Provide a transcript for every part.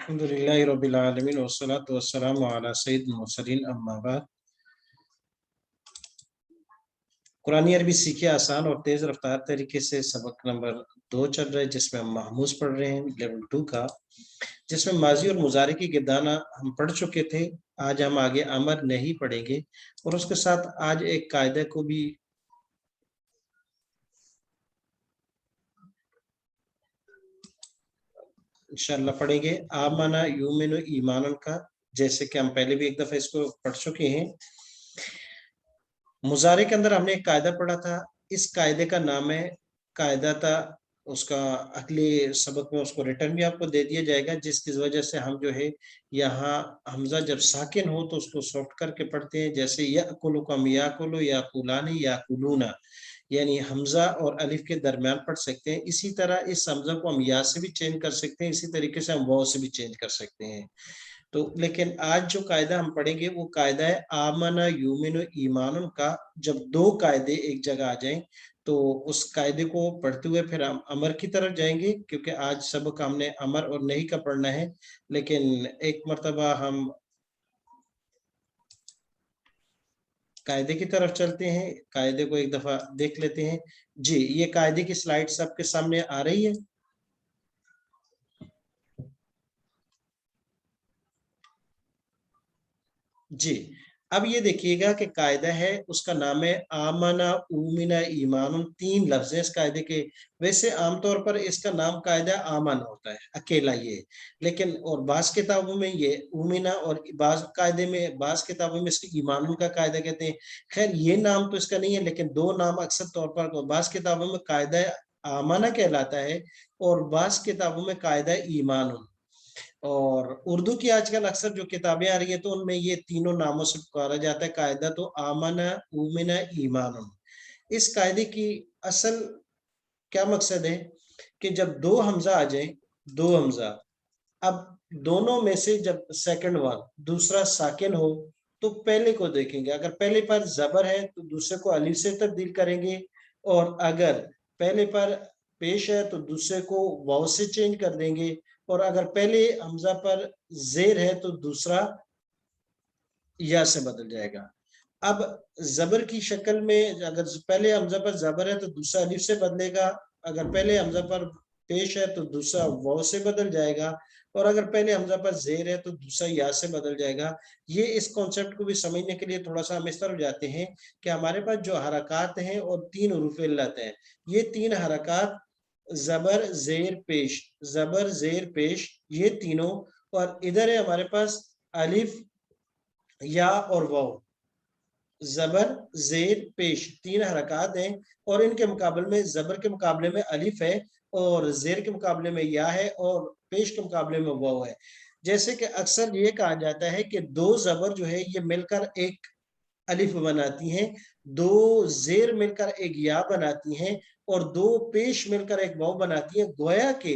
अल्हम्दुलिल्लाहि रब्बिल आलमीन वस्सलातु वस्सलामु अला सय्यिदिल मुरसलीन अम्मा बाद। कुरानी अरबी सीखे आसान और तेज रफ्तार तरीके से सबक नंबर 2 चल रहा है, जिसमें हम महमूज पढ़ रहे हैं लेवल 2 का, जिसमें माजी और मुजारे की गिरदाना हम पढ़ चुके थे। आज हम आगे अमर नहीं पढ़ेंगे और उसके साथ आज एक कायदे को भी इंशाअल्लाह पढ़ेंगे। आमना युमिनु ईमानन का, जैसे कि हम पहले भी एक दफा इसको पढ़ चुके हैं। मुजारे के अंदर हमने एक कायदा पढ़ा था, इस कायदे का नाम है कायदा था, उसका अगले सबक में उसको रिटर्न भी आपको दे दिया जाएगा, जिसकी वजह से हम जो है यहाँ हमजा जब साकिन हो तो उसको सॉफ्ट करके पढ़ते हैं। जैसे याकुलु को हम याकुलु, याकुलानी, याकुलूना, यानी हमजा और अलिफ के दरमियान पढ़ सकते हैं। इसी तरह इस हमजा को हम या से भी चेंज कर सकते हैं, इसी तरीके से हम वाव से भी चेंज कर सकते हैं। तो लेकिन आज जो कायदा हम पढ़ेंगे वो कायदा है आमना यूमिनु ईमानुन का। जब दो कायदे एक जगह आ जाएं तो उस कायदे को पढ़ते हुए फिर हम अमर की तरफ जाएंगे, क्योंकि आज सबक हमने अमर और नहीं का पढ़ना है। लेकिन एक मर्तबा हम कायदे की तरफ चलते हैं, कायदे को एक दफा देख लेते हैं। जी, ये कायदे की स्लाइड सबके सामने आ रही है। जी, अब ये देखिएगा कि कायदा है, उसका नाम है आमना उमिना ईमान, तीन लफ्ज है इस कायदे के। वैसे आमतौर पर इसका नाम कायदा आमन होता है अकेला ये, लेकिन और बास किताबों में ये उमिना और बास कायदे में, बास किताबों में इसको ईमान का कायदा कहते हैं। खैर ये नाम तो इसका नहीं है, लेकिन दो नाम अक्सर तौर पर बास किताबों में कायदा आमना कहलाता है और बास किताबों में कायदा ईमान। और उर्दू की आजकल अक्सर जो किताबें आ रही है तो उनमें ये तीनों नामों से पुकारा जाता है, कायदा तो आमना उमिना ईमान। इस कायदे की असल क्या मकसद है कि जब दो हमजा आ जाए, दो हमजा, अब दोनों में से जब सेकंड वन दूसरा साकिन हो तो पहले को देखेंगे, अगर पहले पर जबर है तो दूसरे को अलिफ से तब्दील करेंगे, और अगर पहले पर पेश है तो दूसरे को वाव से चेंज कर देंगे, और अगर पहले हमजा पर जेर है तो दूसरा या से बदल जाएगा। अब जबर की शक्ल में अगर पहले हमजा पर जबर है तो दूसरा अलिफ से बदलेगा, अगर पहले हमजा पर पेश है तो दूसरा वाव से बदल जाएगा, और अगर पहले हमजा पर जेर है तो दूसरा या से बदल जाएगा। ये इस कॉन्सेप्ट को भी समझने के लिए थोड़ा सा हम इस तरफ जाते हैं कि हमारे पास जो हरकत हैं और तीन हुरूफ इल्लत हैं, ये तीन हरकत जबर जेर पेश, जबर जेर पेश, ये तीनों, और इधर है हमारे पास अलिफ या और वाव, जबर जेर पेश, तीन हरकत हैं, और इनके मुकाबले में जबर के मुकाबले में अलिफ है, और जेर के मुकाबले में या है, और पेश के मुकाबले में वाव है। जैसे कि अक्सर ये कहा जाता है कि दो जबर जो है ये मिलकर एक अलिफ बनाती हैं, दो जेर मिलकर एक या बनाती हैं, और दो पेश मिलकर एक वाव बनाती है। गोया के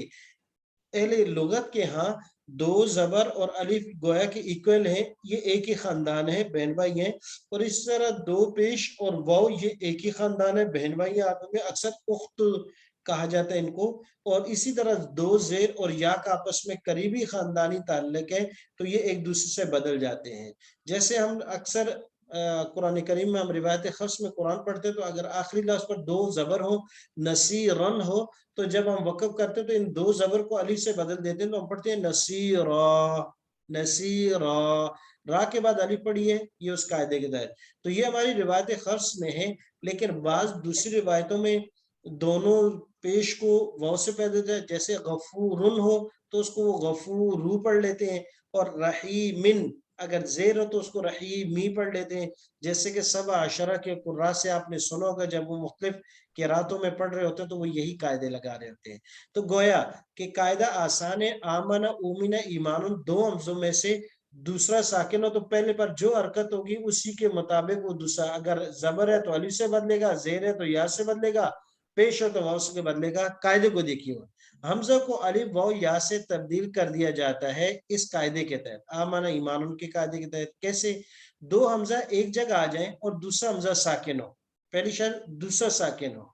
अहले लुगत के यहाँ दो जबर और अलिफ गोया के इक्वल हैं, ये एक ही खानदान है, बहन भाई हैं। और इस तरह दो पेश और वाव ये एक ही खानदान है, बहन भाई हैं, आपस में अक्सर उख्त कहा जाता है इनको। और इसी तरह दो जेर और या का आपस में करीबी खानदानी ताल्लुक है, तो ये एक दूसरे से बदल जाते हैं। जैसे हम अक्सर कुरान करीम में हम रिवायत खफ्स में कुरान पढ़ते तो अगर आखिरी लफ्ज पर दो जबर हो, नसीरन हो, तो जब हम वक़्फ़ करते हैं तो इन दो जबर को अली से बदल देते हैं, तो हम पढ़ते हैं नसीरा, नसीरा, रा के बाद अली पढ़ी है, ये उस कायदे के तहत। तो ये हमारी रिवायत खर्स में है, लेकिन बाज दूसरी रिवायतों में दोनों पेश को वाव से पढ़ देते हैं। जैसे गफूरुन हो तो उसको वो गफूरू पढ़ लेते हैं, और रहीमिन अगर जेर हो तो उसको रहीमी पढ़ लेते हैं। जैसे कि सब अशरा के कुर्रा से आपने सुना होगा, जब वो मुख्तलिफ किरातों में पढ़ रहे होते हैं तो वो यही कायदे लगा रहे होते हैं। तो गोया कि कायदा आसान है, आमना उमिना ईमान, दो हमजों में से दूसरा साकिन हो तो पहले पर जो हरकत होगी उसी के मुताबिक वो दूसरा, अगर जबर है तो अली से बदलेगा, जेर है तो या से बदलेगा, पेश हो तो वाव से बदलेगा। कायदे को देखिए, हमजा को अलिफ वाव या से तब्दील कर दिया जाता है इस कायदे के तहत, आमना ईमान के कायदे के तहत। कैसे? दो हमजा एक जगह आ जाए और दूसरा हमजा साकिन हो, पहली शर्त दूसरा साकिन हो,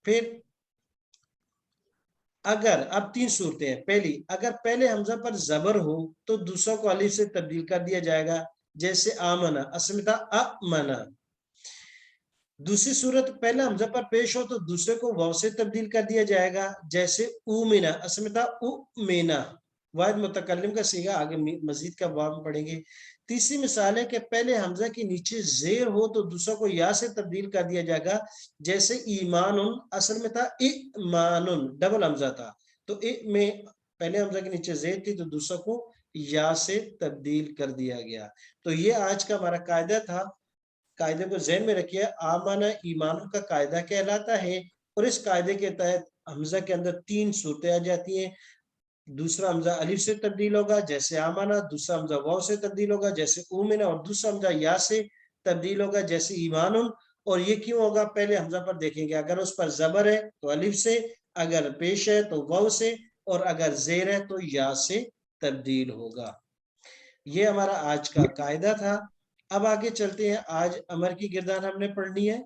फिर اگر اب 3 صورتیں ہیں. پہلی، اگر پہلے حمزہ پر زبر ہو تو دوسرا کو الف سے تبدیل کر دیا جائے گا، جیسے آمنا، اصل میں تھا امنا. دوسری صورت، پہلا حمزہ پر پیش ہو تو دوسرے کو واو سے تبدیل کر دیا جائے گا، جیسے اومنا، اصل میں تھا اومینا. واحد متکلم کا صیغہ، آگے مزید کا باب پڑھیں گے. تیسری مثال ہے کہ پہلے حمزہ کے نیچے زیر ہو تو دوسرا کو یا سے تبدیل کر دیا جائے گا، جیسے ایمان، اصل میں تھا ایمان، ڈبل حمزہ تھا، تو میں پہلے حمزہ کے نیچے زیر تھی تو دوسرا کو یا سے تبدیل کر دیا گیا. تو یہ آج کا ہمارا قاعدہ تھا. قاعدے کو ذہن میں رکھیے، آمانہ ایمان کا قاعدہ کہلاتا ہے، اور اس قاعدے کے تحت حمزہ کے اندر 3 صورتیں آ جاتی ہیں. دوسرا حمزہ الف سے تبدیل ہوگا جیسے آمانہ، دوسرا حمزہ واو سے تبدیل ہوگا جیسے اومنا، اور دوسرا حمزہ یا سے تبدیل ہوگا جیسے ایمان. اور یہ کیوں ہوگا؟ پہلے حمزہ پر دیکھیں گے، اگر اس پر زبر ہے تو الف سے، اگر پیش ہے تو واو سے، اور اگر زیر ہے تو یا سے تبدیل ہوگا. یہ ہمارا آج کا قاعدہ تھا. اب آگے چلتے ہیں. آج امر کی گردان ہم نے پڑھنی ہے.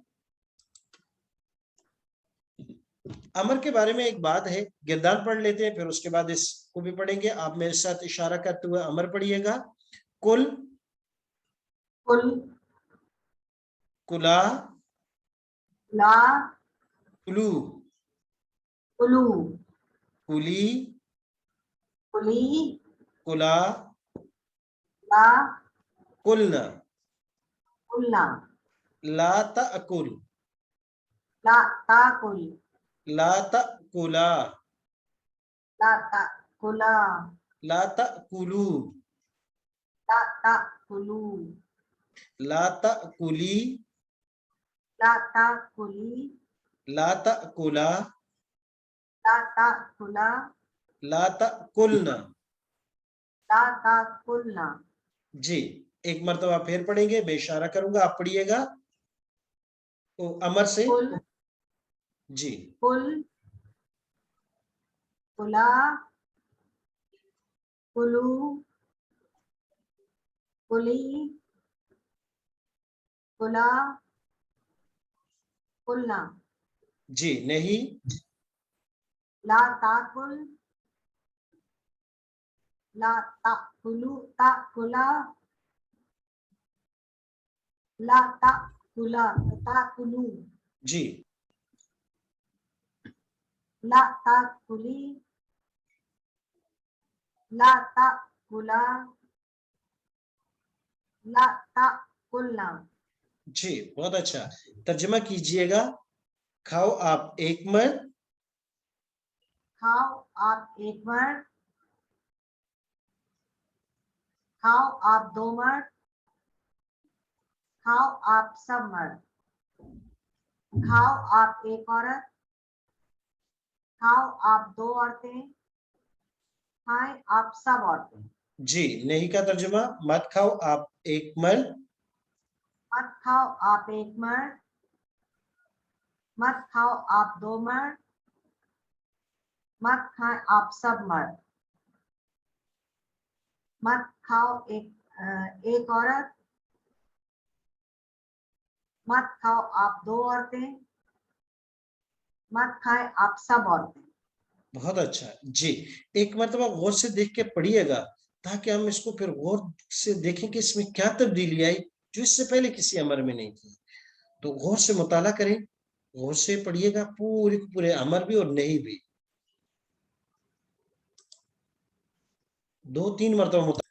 امر کے بارے میں ایک بات ہے، گردان پڑھ لیتے ہیں، پھر اس کے بعد اس کو بھی پڑھیں گے. آپ میرے ساتھ اشارہ کرتے ہوئے امر پڑھیے گا. کل، کل، کلا، لا، کلو، کلو، کلی، کلی، کلا، لا، کلنا. کلنا، لا تأکل، لا تاکل، لا تأکلا، لا تاکلا، لا تأکلو، لا تاکلو، لا تأکلی، لا تاکلی، لا تأکلا، لا تاکلا، لا تأکلنا. لا تاکلنا. جی، ایک مرتبہ پھر پڑھیں گے، میں اشارہ کروں گا، آپ پڑھیے گا تو امر سے. کل، جی، کل، کلا، کلو، کلی، کلا، کلنا. جی، نہیں، لا تاکل، لا تاکلو، تاکلا، لا تاکلا، تاکلو، جی، لا تاکلی، لا تاکلا، لا تاکلنا. جی، بہت اچھا. ترجمہ کیجئے گا. کھاؤ آپ ایک مر، کھاؤ آپ ایک مر، کھاؤ آپ 2 مر، کھاؤ آپ سب مر. کھاؤ آپ ایک عورت، کھاؤ آپ 2 عورتیں، کھائیں آپ سب عورتیں. جی، نہیں کا ترجمہ، مت کھاؤ آپ ایک مر، مت کھاؤ آپ ایک مر، مت کھاؤ آپ 2 مر، مت کھائیں آپ سب مر. مت کھاؤ ایک عورت، مت کھاؤ آپ 2 عورتیں، مت کھائیں آپ سب عورتیں. بہت اچھا. جی، ایک مرتبہ غور سے دیکھ کے پڑھیے گا تاکہ ہم اس کو پھر غور سے دیکھیں کہ اس میں کیا تبدیلی آئی جو اس سے پہلے کسی امر میں نہیں تھی. تو غور سے مطالعہ کریں، غور سے پڑھیے گا پورے امر بھی اور نہیں بھی. 2-3 مرتبہ مطالعہ.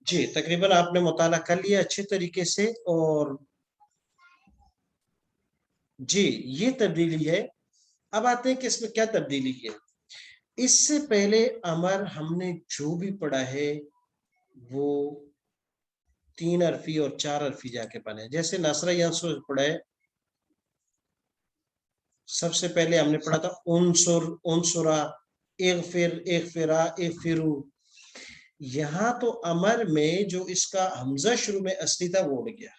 جی، تقریباً آپ نے مطالعہ کر لیا اچھے طریقے سے. اور جی، یہ تبدیلی ہے. اب آتے ہیں کہ اس میں کیا تبدیلی ہے. اس سے پہلے امر ہم نے جو بھی پڑھا ہے وہ 3 حرفی اور 4 حرفی جا کے پڑھے. جیسے نصرہ ینصر پڑھا ہے، سب سے پہلے ہم نے پڑھا تھا انصر، انصرا، اغفر، اغفرا، اغفرو. یہاں تو امر میں جو اس کا حمزہ شروع میں اصلی تھا وہ اڑ گیا.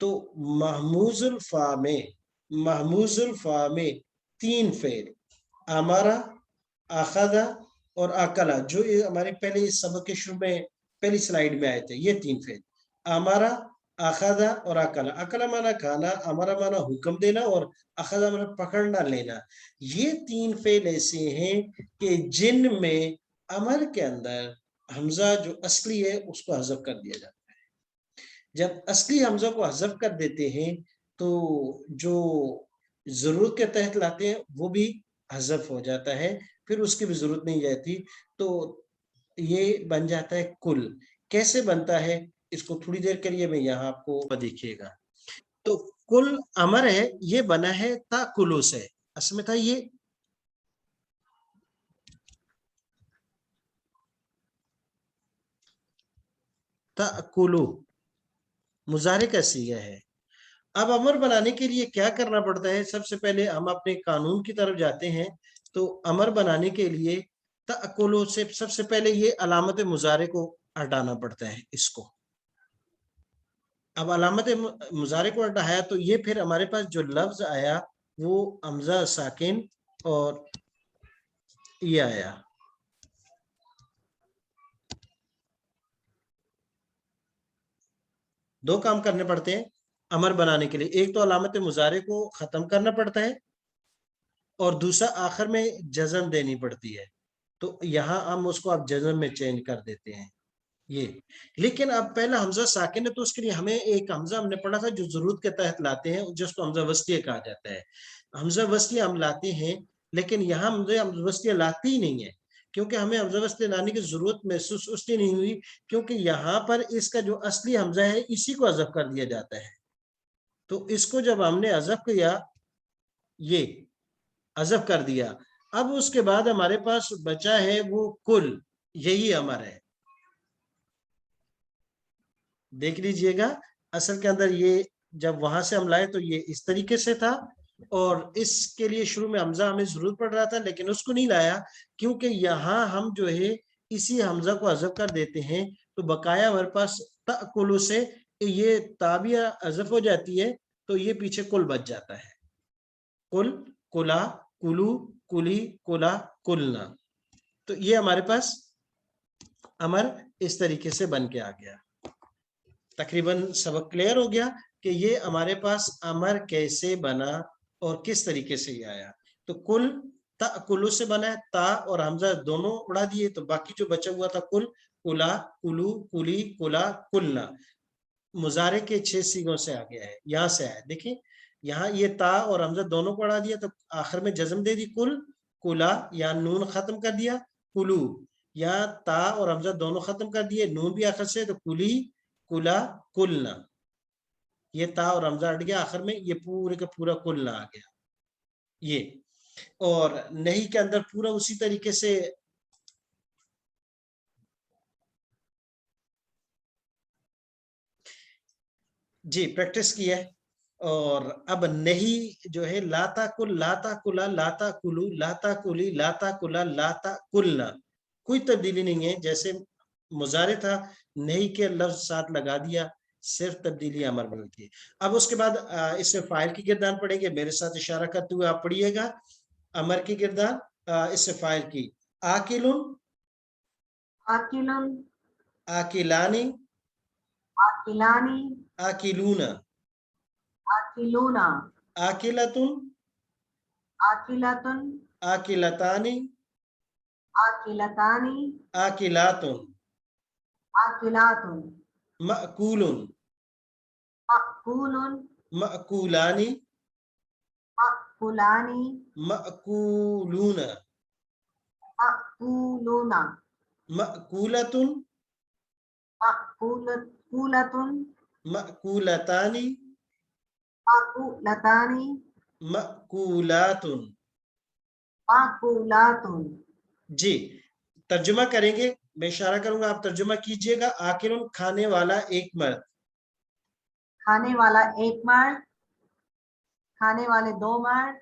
تو محموز الفا میں 3 فعل، امارا، اخذا اور اکلا، جو ہمارے پہلے اس سبق کے شروع میں پہلی سلائیڈ میں آئے تھے، یہ 3 فعل، امارا، अखदा और अकला। अकला माना खाना, अमरा माना हुक्म देना, और अखदा माना पकड़ना लेना। ये तीन फेल ऐसे हैं कि जिनमें अमर के अंदर हमजा जो असली है उसको हज़फ कर दिया जाता है। जब असली हमजा को हज़फ कर देते हैं तो जो जरूरत के तहत लाते हैं वो भी हज़फ हो जाता है, फिर उसकी भी जरूरत नहीं रहती। तो ये बन जाता है कुल। कैसे बनता है इसको थोड़ी देर के लिए मैं यहाँ आपको देखिएगा। तो कुल अमर है, ये बना है ताकुलु से। असल में था ये ताकुलु मुजारे का सीगा है। अब अमर बनाने के लिए क्या करना पड़ता है? सबसे पहले हम अपने कानून की तरफ जाते हैं। तो अमर बनाने के लिए ताकुलु से सबसे पहले ये अलामत मुजारे को हटाना पड़ता है इसको। अब अलामत मुजारे को हटाया तो ये फिर हमारे पास जो लफ्ज आया वो हमजा साकिन और ये आया। दो काम करने पड़ते हैं अमर बनाने के लिए। एक तो अलामत मुजारे को खत्म करना पड़ता है और दूसरा आखिर में जज़म देनी पड़ती है। तो यहाँ हम उसको अब जज़म में चेंज कर देते हैं ये। लेकिन अब पहला हमजा साकिन है तो उसके लिए हमें एक हमजा हमने पढ़ा था जो जरूरत के तहत लाते हैं, जिसको हमजा वस्तिया कहा जाता है। हमजा वस्तिया हम लाते हैं, लेकिन यहाँ हमजा वस्तिया लाती ही नहीं है, क्योंकि हमें हमजा वस्तिया लाने की जरूरत महसूस उसलिए नहीं हुई क्योंकि यहाँ पर इसका जो असली हमजा है इसी को हज़फ कर दिया जाता है। तो इसको जब हमने हज़फ किया, ये हज़फ कर दिया, अब उसके बाद हमारे पास बचा है वो कुल, यही अमर है। देख लीजिएगा, असल के अंदर ये जब वहां से हम लाए तो ये इस तरीके से था, और इसके लिए शुरू में हमजा हमें जरूरत पड़ रहा था लेकिन उसको नहीं लाया, क्योंकि यहाँ हम जो है इसी हमजा को हज़फ कर देते हैं। तो बकाया हमारे पास तकुलु से ये ताबिया हज़फ हो जाती है, तो ये पीछे कुल बच जाता है। कुल, कुला, कुलू, कुली, कुला, कुलना। तो ये हमारे पास अमर इस तरीके से बन के आ गया। तकरीबन सबक क्लियर हो गया कि ये हमारे पास अमर कैसे बना और किस तरीके से ये आया। तो कुल कुल्लू से बना है, ता और हमजा दोनों उड़ा दिए, तो बाकी जो बचा हुआ था कुल, कुला, कुलू, कुली, कुला, कुलना, मुजारे के 6 सीगों से आ गया है, यहाँ से आया। देखिए यहाँ ये ता और हमजा दोनों को उड़ा दिया तो आखिर में जज्म दे दी कुल, कुला, या नून खत्म कर दिया कुलू, या ता और हमजा दोनों खत्म कर दिए, नून भी आखिर से, तो कुली, कुला, कुलना। ये ता और हमजा हट गया, आखिर में ये पूरे का पूरा कुलना आ गया ये। और नहीं के अंदर पूरा उसी तरीके से जी प्रैक्टिस की है। और अब नहीं जो है लाता कुल, लाता कुला, लाता कुलू, लाता कुली, लाता कुला, लाता कुलना, कोई तब्दीली नहीं है। जैसे मुजारे था, नहीं के लफ्ज साथ लगा दिया, सिर्फ तब्दीली अमर बदलती है। अब उसके बाद इसमें फाइल की गिरदान पढ़ेंगे, मेरे साथ इशारा करते हुए आप पढ़िएगा। अमर की गिरदान, इससे फाइल की, आकिलुन, आकिलुन, आकिलानी, आकिलानी, आकिलूना, आकिलूना, आकिलतुन, आकिलतुन, आकिलतानी, आकिलतानी, आकिलातुन, आकिलातुन, मअकूलुन, मअकूलुन, मअकूलानी, मअकुलानी, मअकूलूना, मअकूलूना, मअकूलतुन, मअकूलतुन, मअकूलतानी, मअकूलतानी, मअकूलातुन। मअकूलातुन। जी तर्जुमा करेंगे, मैं इशारा करूंगा, आप तर्जुमा कीजिएगा। आकिलुन खाने वाला एक मर्द, खाने वाला एक मर्द, खाने वाले दो मर्द,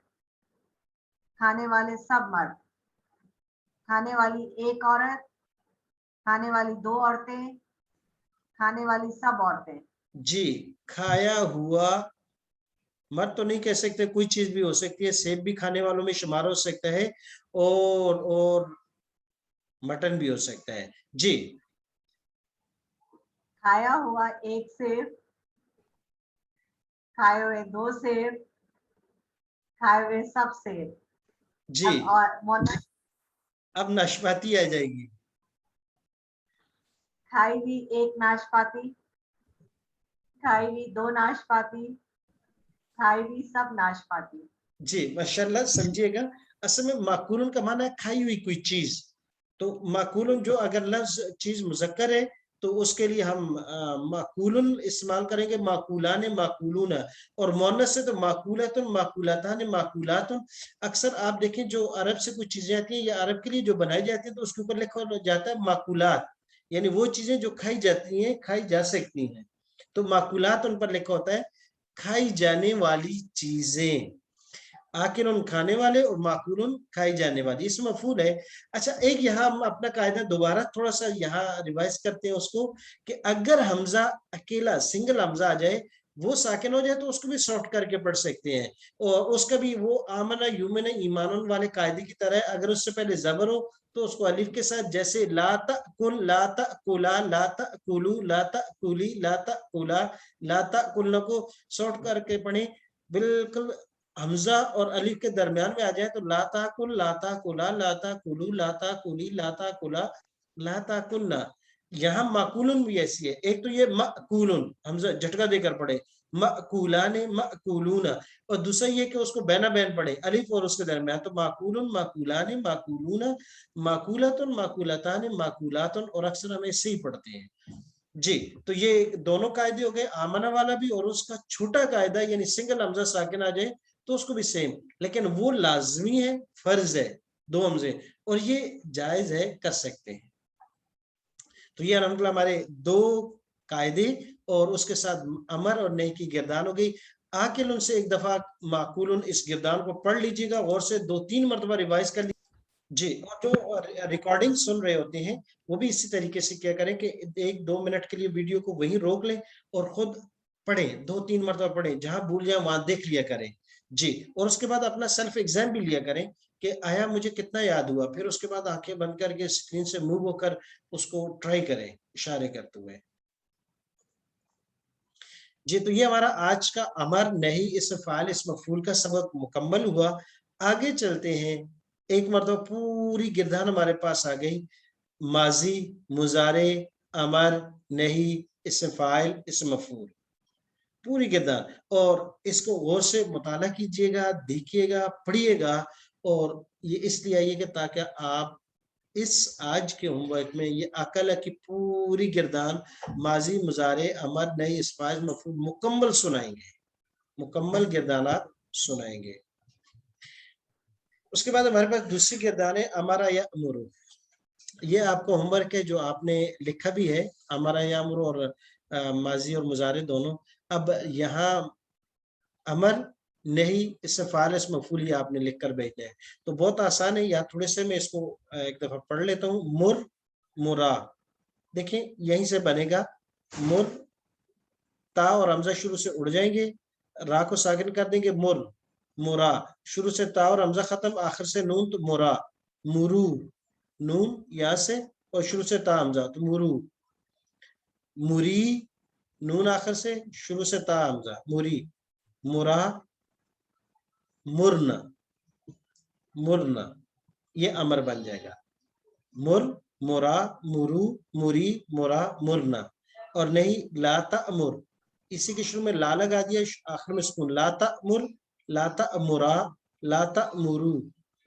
खाने वाले सब मर्द, खाने वाली एक औरत, खाने वाली दो औरतें, खाने वाली सब औरतें। जी खाया हुआ, मर्द तो नहीं कह सकते, कोई चीज भी हो सकती है, सेब भी खाने वालों में शुमार हो सकता है, और मटन भी हो सकता है। जी खाया हुआ एक सेब, खाए हुए 2 सेब, खाए हुए सब सेब। जी, अब और मोनस, अब नाशपाती आ जाएगी। खाई हुई 1 नाशपाती, खाई हुई 2 नाशपाती, खाई हुई सब नाशपाती। जी माशाल्लाह, समझिएगा। असल में माकूलन का माना है खाई हुई कोई चीज। तो माकूलन जो अगर लफ्ज चीज मुजक्कर है तो उसके लिए हम माकूलन इस्तेमाल करेंगे, माकूलान माकूलून। और मोनस से तो माकूलतुन माकूलतान माकूलातुन। अक्सर आप देखें जो अरब से कुछ चीजें आती हैं या अरब के लिए जो बनाई जाती हैं तो उसके ऊपर लिखा जाता है माकूलात, यानी वो चीजें जो खाई जाती हैं, खाई जा सकती हैं। तो माकूलात उन पर लिखा होता है खाई जाने वाली चीजें। आकिरुन खाने वाले और माकुरुन खाई जाने वाली, इसमें मफूल है। अच्छा, एक यहाँ हम अपना कायदा दोबारा थोड़ा सा यहाँ रिवाइज करते हैं उसको, कि अगर हमजा अकेला सिंगल हमजा आ जाए, वो साकिन हो जाए तो उसको भी शॉर्ट करके पढ़ सकते हैं। और उसका भी वो आमना यूमिन ईमानुन वाले कायदे की तरह, अगर उससे पहले जबर हो तो उसको अलिफ के साथ, जैसे लाता कुल लाता कुला लाता कुलू लाता कुली लाता कुला लाता कुलना को शॉर्ट करके पढ़े। बिल्कुल हमजा और अलिफ के दरमियान में आ जाए तो लाता कुल लाता कुला लाता कुलू लाता कुली लाता कुला लाता कुलना। यहाँ माकूलन भी ऐसी है, एक तो ये मकूलन हमजा झटका देकर पढ़े, मकूलाने मकूलूना। और दूसरा ये कि उसको बैना बैन पढ़े अलिफ और उसके दरमियान, तो माकूलन माकूलाने माकूलूना माकूलतुन माकूलताने माकूलातुन, और अक्सर हम ऐसे ही पढ़ते हैं। जी, तो ये दोनों कायदे हो गए, आमना वाला भी और उसका छोटा कायदा यानी सिंगल हमजा साकिन आ जाए तो उसको भी सेम, लेकिन वो लाजमी है, फर्ज है, दो हमजे, और ये जायज है, कर सकते हैं। तो ये अलहमदुलिल्लाह हमारे दो कायदे और उसके साथ अमर और नई की गिरदान हो गई। आकिल उनसे एक दफा माकूल इस गिरदान को पढ़ लीजिएगा और से 2-3 मरतबा रिवाइज कर लीजिए। जी, और जो रिकॉर्डिंग सुन रहे होते हैं वो भी इसी तरीके से क्या करें कि 1-2 मिनट के लिए वीडियो को वहीं रोक लें और खुद पढ़ें, 2-3 मरतबा पढ़ें, जहां भूल जाए वहां देख लिया करें। जी, और उसके बाद अपना सेल्फ एग्जाम भी लिया करें कि आया मुझे कितना याद हुआ, फिर उसके बाद आंखें बंद करके स्क्रीन से मूव होकर उसको ट्राई करें इशारे करते हुए। जी, तो ये हमारा आज का अमर नहीं इस फाल इस मफूल का सबक मुकम्मल हुआ। आगे चलते हैं, एक मरतबा पूरी गिरदान हमारे पास आ गई, माजी मुजारे अमर नहीं इसम फाइल इसम मफूल, पूरी गिरदान। और इसको गौर से मुताला कीजिएगा, देखिएगा, पढ़िएगा। और ये इसलिए आइए कि ताकि आप इस आज के होमवर्क में ये अकल की पूरी गिरदान माजी मुजारे अमर नई इस्पाज मफूल मुकम्मल सुनाएंगे, मुकम्मल गिरदानात सुनाएंगे। उसके बाद हमारे पास दूसरी गिरदान है अमरा या अमरू। ये आपको होमवर्क है जो आपने लिखा भी है, अमरा या अमरू और माजी और मुजारे दोनों। अब यहाँ अमर नहीं इससे फाल इस मफूल आपने लिख कर भेजना है, तो बहुत आसान है। या थोड़े से मैं इसको एक दफा पढ़ लेता हूँ। मुर मुरा, देखें यहीं से बनेगा मुर, ता और हमजा शुरू से उड़ जाएंगे, रा को साकिन कर देंगे, मुर मुरा, शुरू से ता और हमजा खत्म, आखिर से नून, तो मुरा मुरू, नून या से और शुरू से ता हमजा, तो मुरू मुरी, नून आखिर से शुरू से ता हमजा, मुरी मुरा मुरना मुरना, ये अमर बन जाएगा। मुर मुरा मुरू मुरी मुरा मुरना। और नहीं लाता अमुर, इसी के शुरू में ला लगा दिया, आखिर में सुकून, लाता अमुर लाता अमुरा लाता मुरू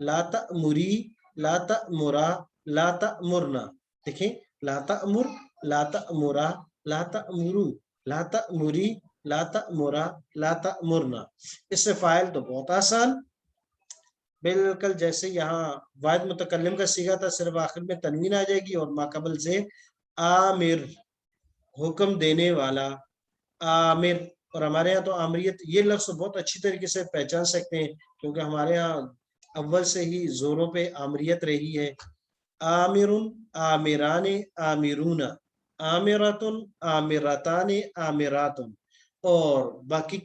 लाता मुरी लाता मुरा लाता मुरना। देखें, लाता अमुर लाता अमुरा लाता मुरू लाता मुरी लाता मुरा लाता मुरना। इससे फाइल तो बहुत आसान, बिल्कुल जैसे यहाँ वाहिद मुतकल्लिम का सीगा था, सिर्फ आखिर में तनवीन आ जाएगी और माकबल से आमिर, हुक्म देने वाला, आमिर। और हमारे यहाँ तो आमरियत ये लफ्ज बहुत अच्छी तरीके से पहचान सकते हैं क्योंकि हमारे यहाँ अव्वल से ही जोरों पे आमरियत रही है। आमिरुन आमिराने आमिरूना, आमिरातुन आमिराताने आमिरातुन। और बाकी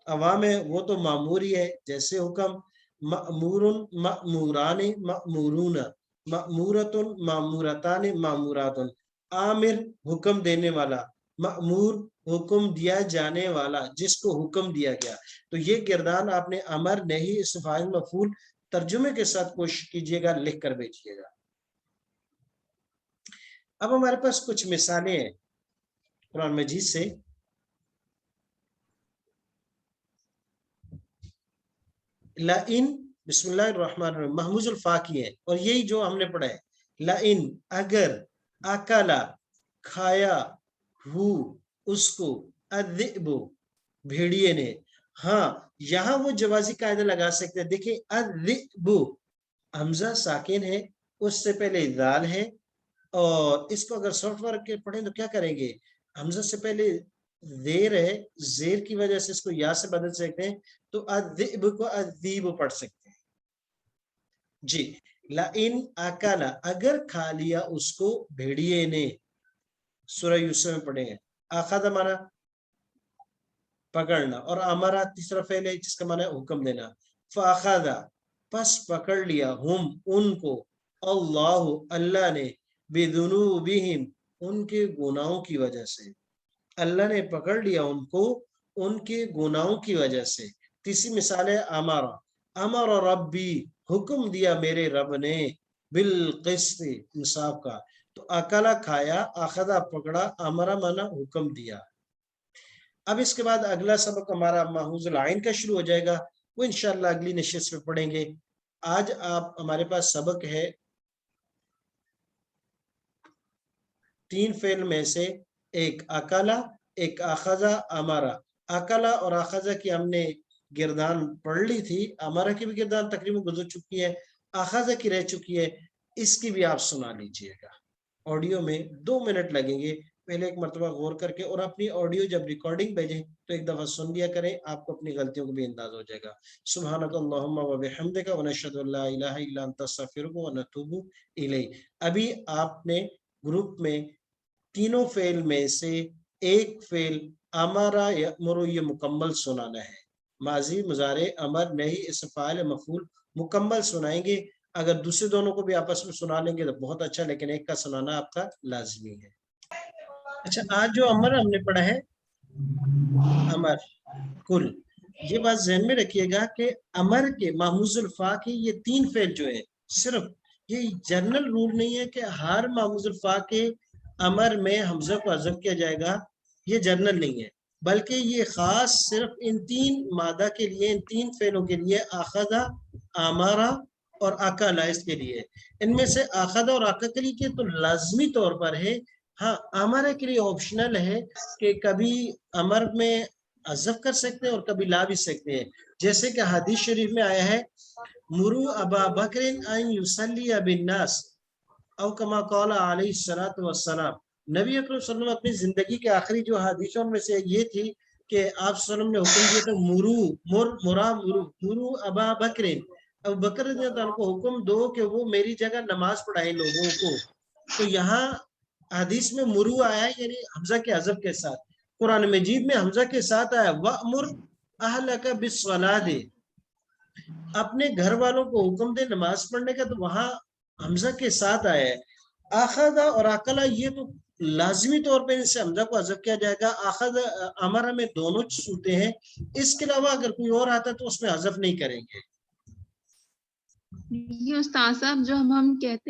अवाम है वो तो मामूर ही है, जैसे हुक्म मअमूरुन मअमूराने मअमूरूना मअमूरतुन मअमूरताने मअमूरातुन। आमिर हुक्म देने वाला, مأمور حکم دیا جانے والا، جس کو حکم دیا گیا. تو یہ گردان آپ نے امر نہیں اس فاعل مفعول ترجمے کے ساتھ کوشش کیجئے گا، لکھ کر بھیجیے گا. اب ہمارے پاس کچھ مثالیں ہیں قرآن مجید سے. لَإِن، بسم اللہ الرحمن الرحیم، محموز الفاقی ہے، اور یہی جو ہم نے پڑھا ہے. لَإِن، اگر، اکلا، کھایا، ہو، اس کو، الذئب، بھیڑیے نے. ہاں یہاں وہ جوازی قاعدہ لگا سکتے ہیں. دیکھیں الذئب، حمزہ ساکن ہے، اس سے پہلے ذال ہے، اور اس کو اگر سافٹ ورک کے پڑھیں تو کیا کریں گے؟ حمزہ سے پہلے زیر ہے، زیر کی وجہ سے اس کو یا سے بدل سکتے ہیں، تو الذئب کو الذیب پڑھ سکتے ہیں. جی، لَإِنْ أَكَلَ، اگر کھا لیا اس کو بھیڑیے نے. سورہ یوسف میں پڑھیں گے. اخذ مانا پکڑنا، اور امرا تیسرا فعل ہے جس کا معنی حکم دینا. فاخذ، پس پکڑ لیا، ہم ان کو، اللہ اللہ نے، بذنوبہم ان کے گناہوں کی وجہ سے. اللہ نے پکڑ لیا ان کو ان کے گناہوں کی وجہ سے. تیسری مثال ہے امارا، امر ربی، حکم دیا میرے رب نے، بالقسط، انصاف کا. تو اکلا کھایا، اخذا پکڑا، امرا مانا حکم دیا. اب اس کے بعد اگلا سبق ہمارا محفوظ العین کا شروع ہو جائے گا، وہ انشاءاللہ اگلی نشست میں پڑھیں گے. آج آپ ہمارے پاس سبق ہے 3 فعل میں سے ایک اکلا، ایک اخذا، امارا. اکلا اور اخذا کی ہم نے گردان پڑھ لی تھی، امارا کی بھی گردان تقریباً گزر چکی ہے، اخذا کی رہ چکی ہے. اس کی بھی آپ سنا لیجئے گا. آڈیو میں 2 منٹ لگیں گے، پہلے ایک مرتبہ غور کر کے، اور اپنی آڈیو جب ریکارڈنگ بھیجیں تو ایک دفعہ سن لیا کریں، آپ کو اپنی غلطیوں کو بھی انداز ہو جائے گا. سبحانک اللہم و بحمدک ونشہد ان لا الہ الا انت نستغفرک ونتوب الیک. ابھی آپ نے گروپ میں تینوں فعل میں سے ایک فعل امارا یأمر یہ مکمل سنانا ہے. ماضی، مضارع، امر، نہیں، اس فاعل، مفعول مکمل سنائیں گے. اگر دوسرے دونوں کو بھی آپس میں سنا لیں گے تو بہت اچھا، لیکن ایک کا سنانا آپ کا لازمی ہے. اچھا، آج جو امر ہم نے پڑھا ہے، امر کل، یہ بات ذہن میں رکھیے گا کہ امر کے محموز الفا کے یہ 3 فعل جو ہے، صرف یہ جنرل رول نہیں ہے کہ ہر محموز الفا کے امر میں حمزہ کو حذف کیا جائے گا، یہ جنرل نہیں ہے، بلکہ یہ خاص صرف ان 3 مادہ کے لیے، ان 3 فعلوں کے لیے، اخذا، امارا اور اکلا، اس کے لیے. ان میں سے اخذا اور اکلا کے تو لازمی طور پر ہے. ہاں امارا کے لیے آپشنل ہے کہ کبھی امر میں حذف کر سکتے ہیں اور کبھی لا بھی سکتے ہیں. جیسے کہ حدیث شریف میں آیا ہے، مرو ابا بکر ان یصلی بالناس، او کما قال علیہ الصلوۃ والسلام. نبی اکرم صلی اللہ علیہ وسلم اپنی زندگی کے آخری جو حدیثوں میں سے یہ تھی کہ آپ صلی اللہ علیہ وسلم نے حکم دیا تھا، مرو ابا بکر، ابو بکر رضی اللہ عنہ کو حکم دو کہ وہ میری جگہ نماز پڑھائے لوگوں کو. تو یہاں حدیث میں مرو آیا ہے، یعنی حمزہ کے حذف کے ساتھ. قرآن مجید میں حمزہ کے ساتھ آیا وَأْمُرْ أَهْلَكَ بِالصَّلَاةِ، اپنے گھر والوں کو حکم دے نماز پڑھنے کا، تو وہاں حمزہ کے ساتھ آیا ہے. اخذا اور اکلا یہ تو لازمی طور پہ ان سے حمزہ کو حذف کیا جائے گا. اخذ امر میں دونوں صورتیں ہیں، اس کے علاوہ اگر کوئی اور آتا تو اس میں حذف نہیں کریں گے. یہ استاد صاحب جو ہم کہتے ہیں